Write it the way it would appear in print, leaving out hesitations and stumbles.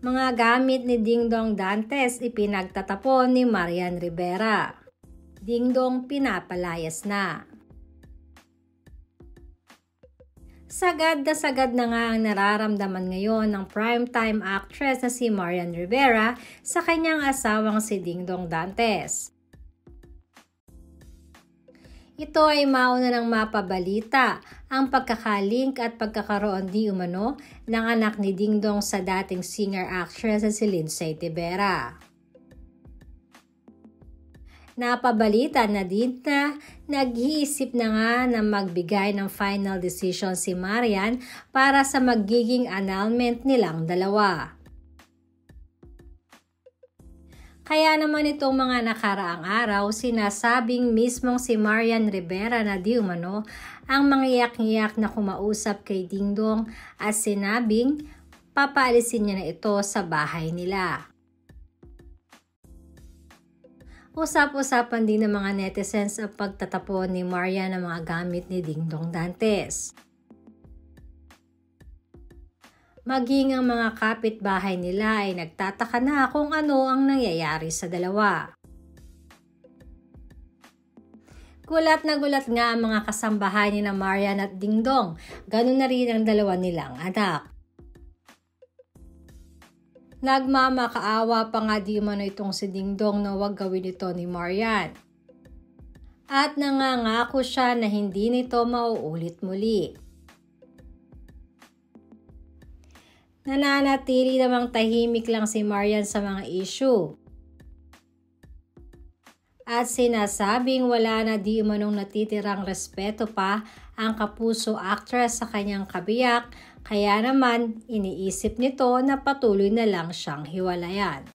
Mga gamit ni Dingdong Dantes ipinagtatapon ni Marian Rivera. Dingdong pinapalayas na. Sagad na nga ang nararamdaman ngayon ng primetime actress na si Marian Rivera sa kanyang asawang si Dingdong Dantes. Ito ay mauna ng mapabalita ang pagkakalink at pagkakaroon di umano ng anak ni Dingdong sa dating singer-actress na si Lindsay Tivera. Napabalita na din na nag-iisip na nga na magbigay ng final decision si Marian para sa magiging annulment nilang dalawa. Kaya naman itong mga nakaraang araw, sinasabing mismong si Marian Rivera na di umano ang mangiyak-ngiyak na kumausap kay Dingdong at sinabing papaalisin niya na ito sa bahay nila. Usap-usapan din ng mga netizens ang pagtatapon ni Marian ng mga gamit ni Dingdong Dantes. Maging ang mga kapitbahay nila ay nagtataka na kung ano ang nangyayari sa dalawa. Gulat na gulat nga ang mga kasambahay ni na Marian at Dingdong, ganun na rin ang dalawa nilang anak. Nagmamakaawa pa nga di umano itong si Dingdong na huwag gawin ito ni Marian. At nangangako siya na hindi nito mauulit muli. Nananatili namang tahimik lang si Marian sa mga issue. At sinasabing wala na di umanong natitirang respeto pa ang kapuso actress sa kanyang kabiyak, kaya naman iniisip nito na patuloy na lang siyang hiwalayan.